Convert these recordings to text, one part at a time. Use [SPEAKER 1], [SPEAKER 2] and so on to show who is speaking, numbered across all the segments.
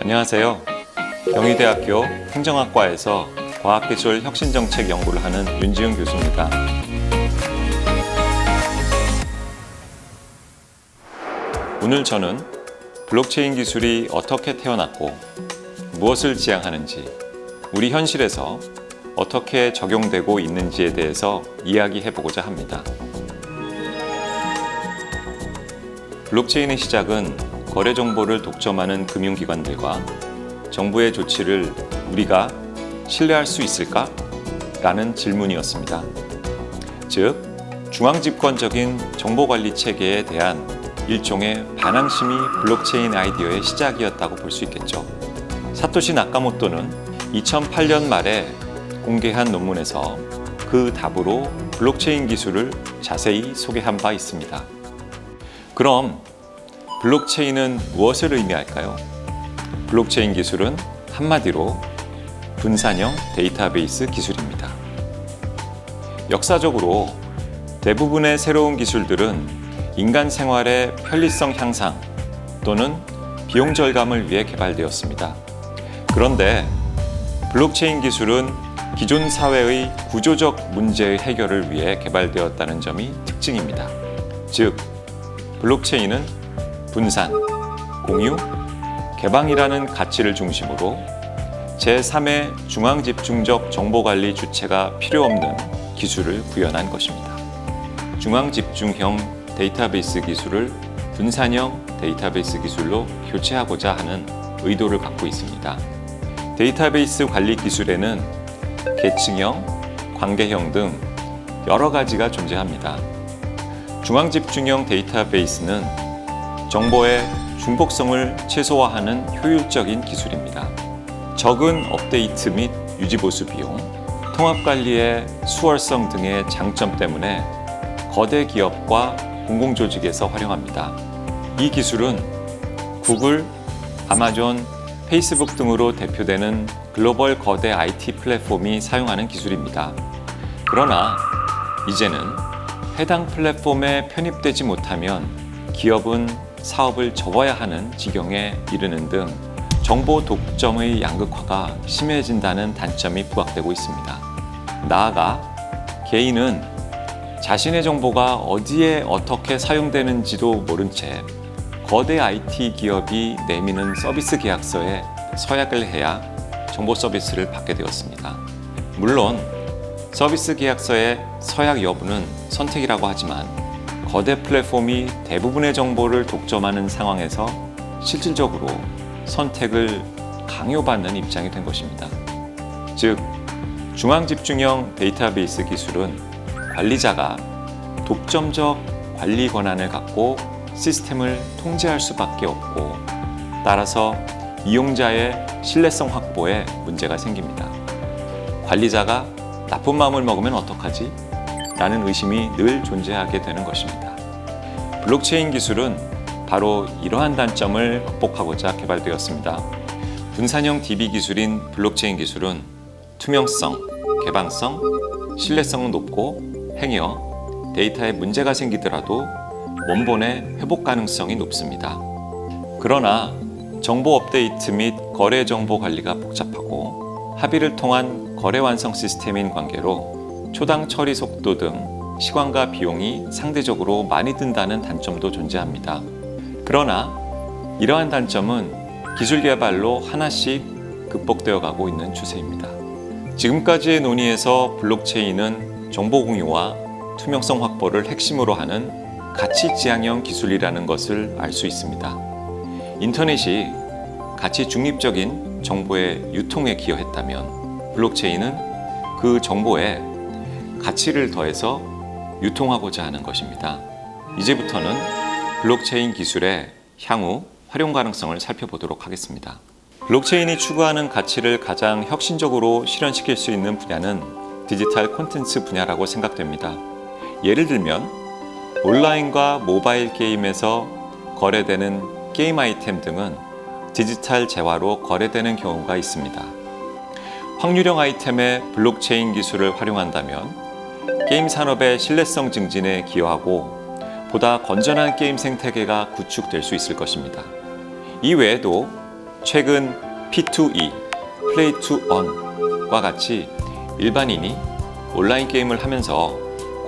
[SPEAKER 1] 안녕하세요. 경희대학교 행정학과에서 과학기술 혁신정책 연구를 하는 윤지훈 교수입니다. 오늘 저는 블록체인 기술이 어떻게 태어났고 무엇을 지향하는지, 우리 현실에서 어떻게 적용되고 있는지에 대해서 이야기해보고자 합니다. 블록체인의 시작은 거래 정보를 독점하는 금융기관들과 정부의 조치를 우리가 신뢰할 수 있을까? 라는 질문이었습니다. 즉, 중앙집권적인 정보관리 체계에 대한 일종의 반항심이 블록체인 아이디어의 시작이었다고 볼 수 있겠죠. 사토시 나카모토는 2008년 말에 공개한 논문에서 그 답으로 블록체인 기술을 자세히 소개한 바 있습니다. 그럼 블록체인은 무엇을 의미할까요? 블록체인 기술은 한마디로 분산형 데이터베이스 기술입니다. 역사적으로 대부분의 새로운 기술들은 인간 생활의 편리성 향상 또는 비용 절감을 위해 개발되었습니다. 그런데 블록체인 기술은 기존 사회의 구조적 문제의 해결을 위해 개발되었다는 점이 특징입니다. 즉, 블록체인은 분산, 공유, 개방이라는 가치를 중심으로 제3의 중앙집중적 정보관리 주체가 필요 없는 기술을 구현한 것입니다. 중앙집중형 데이터베이스 기술을 분산형 데이터베이스 기술로 교체하고자 하는 의도를 갖고 있습니다. 데이터베이스 관리 기술에는 계층형, 관계형 등 여러 가지가 존재합니다. 중앙집중형 데이터베이스는 정보의 중복성을 최소화하는 효율적인 기술입니다. 적은 업데이트 및 유지보수 비용, 통합관리의 수월성 등의 장점 때문에 거대 기업과 공공조직에서 활용합니다. 이 기술은 구글, 아마존, 페이스북 등으로 대표되는 글로벌 거대 IT 플랫폼이 사용하는 기술입니다. 그러나 이제는 해당 플랫폼에 편입되지 못하면 기업은 사업을 접어야 하는 지경에 이르는 등 정보 독점의 양극화가 심해진다는 단점이 부각되고 있습니다. 나아가 개인은 자신의 정보가 어디에 어떻게 사용되는지도 모른 채 거대 IT 기업이 내미는 서비스 계약서에 서약을 해야 정보 서비스를 받게 되었습니다. 물론 서비스 계약서의 서약 여부는 선택이라고 하지만 거대 플랫폼이 대부분의 정보를 독점하는 상황에서 실질적으로 선택을 강요받는 입장이 된 것입니다. 즉, 중앙집중형 데이터베이스 기술은 관리자가 독점적 관리 권한을 갖고 시스템을 통제할 수밖에 없고, 따라서 이용자의 신뢰성 확보에 문제가 생깁니다. 관리자가 나쁜 마음을 먹으면 어떡하지? 라는 의심이 늘 존재하게 되는 것입니다. 블록체인 기술은 바로 이러한 단점을 극복하고자 개발되었습니다. 분산형 DB 기술인 블록체인 기술은 투명성, 개방성, 신뢰성은 높고 행여 데이터에 문제가 생기더라도 원본의 회복 가능성이 높습니다. 그러나 정보 업데이트 및 거래 정보 관리가 복잡하고 합의를 통한 거래 완성 시스템인 관계로 초당 처리 속도 등 시간과 비용이 상대적으로 많이 든다는 단점도 존재합니다. 그러나 이러한 단점은 기술 개발로 하나씩 극복되어 가고 있는 추세입니다. 지금까지의 논의에서 블록체인은 정보 공유와 투명성 확보를 핵심으로 하는 가치 지향형 기술이라는 것을 알 수 있습니다. 인터넷이 가치 중립적인 정보의 유통에 기여했다면 블록체인은 그 정보에 가치를 더해서 유통하고자 하는 것입니다. 이제부터는 블록체인 기술의 향후 활용 가능성을 살펴보도록 하겠습니다. 블록체인이 추구하는 가치를 가장 혁신적으로 실현시킬 수 있는 분야는 디지털 콘텐츠 분야라고 생각됩니다. 예를 들면 온라인과 모바일 게임에서 거래되는 게임 아이템 등은 디지털 재화로 거래되는 경우가 있습니다. 확률형 아이템의 블록체인 기술을 활용한다면 게임 산업의 신뢰성 증진에 기여하고 보다 건전한 게임 생태계가 구축될 수 있을 것입니다. 이 외에도 최근 P2E, Play to Earn과 같이 일반인이 온라인 게임을 하면서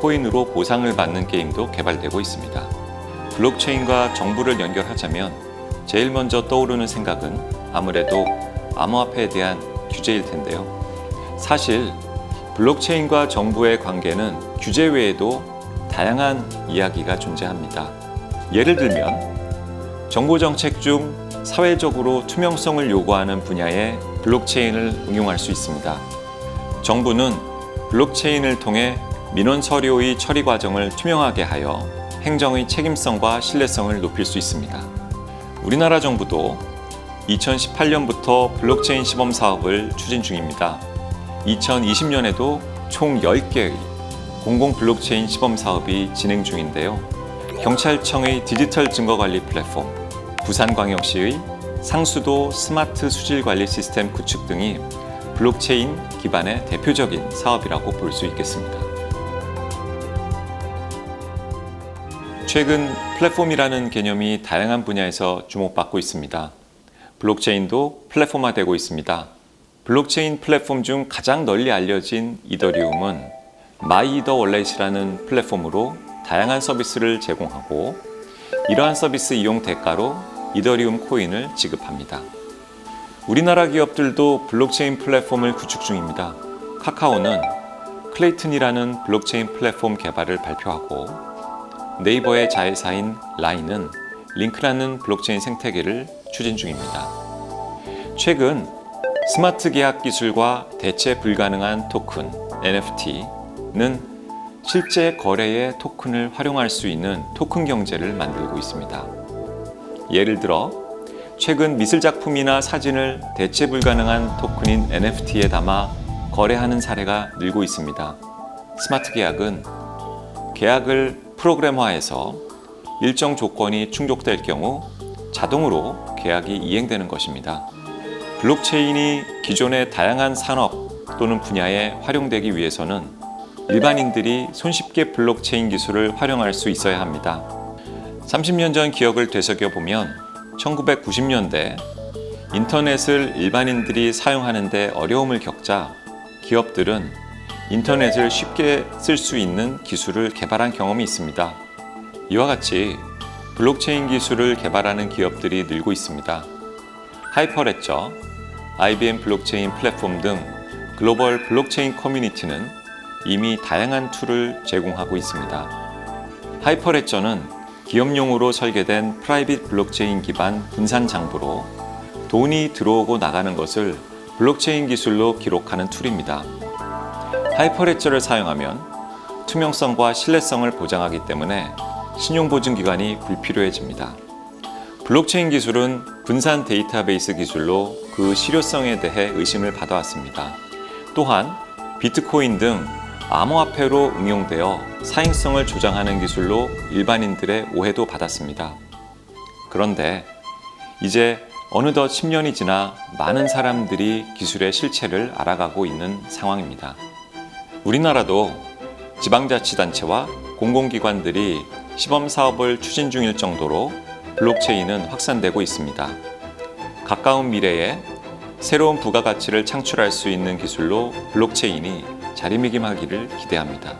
[SPEAKER 1] 코인으로 보상을 받는 게임도 개발되고 있습니다. 블록체인과 정부를 연결하자면 제일 먼저 떠오르는 생각은 아무래도 암호화폐에 대한 규제일 텐데요. 사실 블록체인과 정부의 관계는 규제 외에도 다양한 이야기가 존재합니다. 예를 들면 정보정책 중 사회적으로 투명성을 요구하는 분야에 블록체인을 응용할 수 있습니다. 정부는 블록체인을 통해 민원 서류의 처리 과정을 투명하게 하여 행정의 책임성과 신뢰성을 높일 수 있습니다. 우리나라 정부도 2018년부터 블록체인 시범 사업을 추진 중입니다. 2020년에도 총 10개의 공공 블록체인 시범 사업이 진행 중인데요. 경찰청의 디지털 증거관리 플랫폼, 부산광역시의 상수도 스마트 수질관리 시스템 구축 등이 블록체인 기반의 대표적인 사업이라고 볼 수 있겠습니다. 최근 플랫폼이라는 개념이 다양한 분야에서 주목받고 있습니다. 블록체인도 플랫폼화되고 있습니다. 블록체인 플랫폼 중 가장 널리 알려진 이더리움은 마이더월렛이라는 플랫폼으로 다양한 서비스를 제공하고 이러한 서비스 이용 대가로 이더리움 코인을 지급합니다. 우리나라 기업들도 블록체인 플랫폼을 구축 중입니다. 카카오는 클레이튼이라는 블록체인 플랫폼 개발을 발표하고 네이버의 자회사인 라인은 링크라는 블록체인 생태계를 추진 중입니다. 최근 스마트 계약 기술과 대체 불가능한 토큰, NFT는 실제 거래의 토큰을 활용할 수 있는 토큰 경제를 만들고 있습니다. 예를 들어 최근 미술 작품이나 사진을 대체 불가능한 토큰인 NFT에 담아 거래하는 사례가 늘고 있습니다. 스마트 계약은 계약을 프로그램화해서 일정 조건이 충족될 경우 자동으로 계약이 이행되는 것입니다. 블록체인이 기존의 다양한 산업 또는 분야에 활용되기 위해서는 일반인들이 손쉽게 블록체인 기술을 활용할 수 있어야 합니다. 30년 전 기억을 되새겨보면 1990년대 인터넷을 일반인들이 사용하는 데 어려움을 겪자 기업들은 인터넷을 쉽게 쓸 수 있는 기술을 개발한 경험이 있습니다. 이와 같이 블록체인 기술을 개발하는 기업들이 늘고 있습니다. 하이퍼레저, IBM 블록체인 플랫폼 등 글로벌 블록체인 커뮤니티는 이미 다양한 툴을 제공하고 있습니다. 하이퍼레저는 기업용으로 설계된 프라이빗 블록체인 기반 분산 장부로 돈이 들어오고 나가는 것을 블록체인 기술로 기록하는 툴입니다. 하이퍼레저를 사용하면 투명성과 신뢰성을 보장하기 때문에 신용보증기관이 불필요해집니다. 블록체인 기술은 분산 데이터베이스 기술로 그 실효성에 대해 의심을 받아왔습니다. 또한 비트코인 등 암호화폐로 응용되어 사행성을 조장하는 기술로 일반인들의 오해도 받았습니다. 그런데 이제 어느덧 10년이 지나 많은 사람들이 기술의 실체를 알아가고 있는 상황입니다. 우리나라도 지방자치단체와 공공기관들이 시범 사업을 추진 중일 정도로 블록체인은 확산되고 있습니다. 가까운 미래에 새로운 부가가치를 창출할 수 있는 기술로 블록체인이 자리매김하기를 기대합니다.